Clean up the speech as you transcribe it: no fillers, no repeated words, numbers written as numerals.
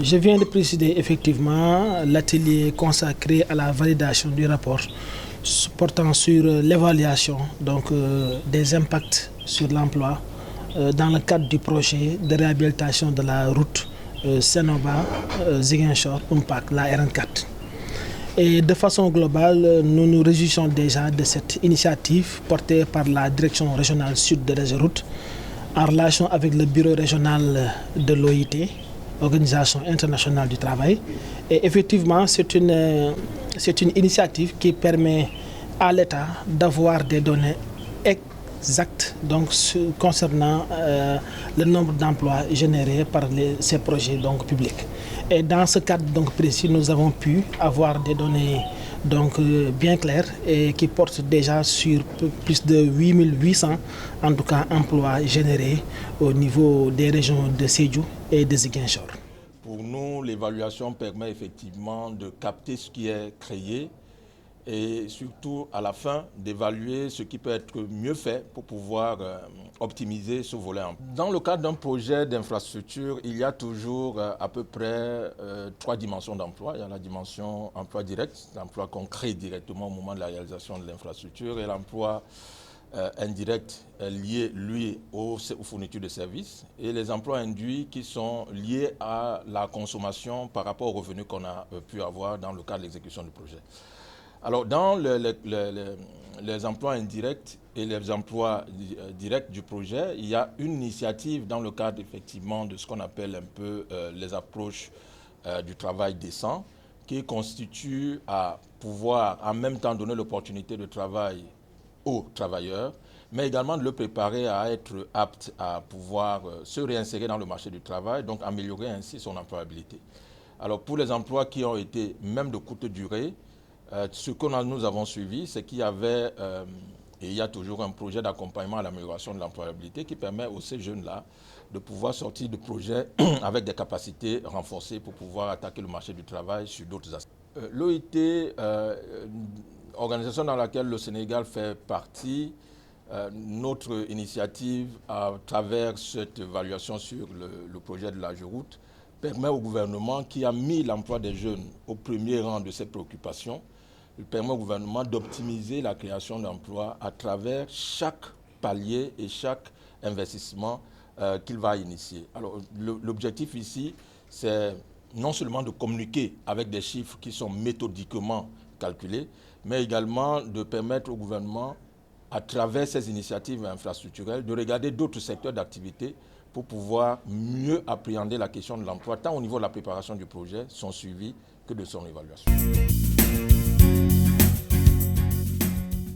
Je viens de présider effectivement l'atelier consacré à la validation du rapport portant sur l'évaluation des impacts sur l'emploi dans le cadre du projet de réhabilitation de la route Sénoba-Ziguinchor-Umpac, la RN4. Et de façon globale, nous nous réjouissons déjà de cette initiative portée par la Direction régionale sud de Réseroute en relation avec le bureau régional de l'OIT, Organisation internationale du travail. Et effectivement, c'est une initiative qui permet à l'État d'avoir des données exactes concernant le nombre d'emplois générés par ces projets publics. Et dans ce cadre précis, nous avons pu avoir des données bien claires et qui portent déjà sur plus de 8800 en tout cas emplois générés au niveau des régions de Sédhiou et de Ziguinchor. Pour nous, l'évaluation permet effectivement de capter ce qui est créé et surtout à la fin d'évaluer ce qui peut être mieux fait pour pouvoir optimiser ce volet. Dans le cadre d'un projet d'infrastructure, il y a toujours à peu près 3 dimensions d'emploi. Il y a la dimension emploi direct, l'emploi qu'on crée directement au moment de la réalisation de l'infrastructure, et l'emploi indirect lié, lui, aux fournitures de services, et les emplois induits qui sont liés à la consommation par rapport aux revenus qu'on a pu avoir dans le cadre de l'exécution du projet. Alors, dans les emplois indirects et les emplois directs du projet, il y a une initiative dans le cadre effectivement de ce qu'on appelle un peu les approches du travail décent, qui constitue à pouvoir en même temps donner l'opportunité de travail aux travailleurs, mais également de le préparer à être apte à pouvoir se réinsérer dans le marché du travail, donc améliorer ainsi son employabilité. Alors, pour les emplois qui ont été même de courte durée, ce que nous avons suivi, c'est qu'il y avait, et il y a toujours un projet d'accompagnement à l'amélioration de l'employabilité qui permet aux ces jeunes-là de pouvoir sortir de projets avec des capacités renforcées pour pouvoir attaquer le marché du travail sur d'autres aspects. L'OIT, organisation dans laquelle le Sénégal fait partie, notre initiative à travers cette évaluation sur le projet de la route permet au gouvernement, qui a mis l'emploi des jeunes au premier rang de ses préoccupations, il permet au gouvernement d'optimiser la création d'emplois à travers chaque palier et chaque investissement qu'il va initier. Alors, l'objectif ici, c'est non seulement de communiquer avec des chiffres qui sont méthodiquement calculés, mais également de permettre au gouvernement, à travers ces initiatives infrastructurelles, de regarder d'autres secteurs d'activité pour pouvoir mieux appréhender la question de l'emploi, tant au niveau de la préparation du projet, son suivi, que de son évaluation.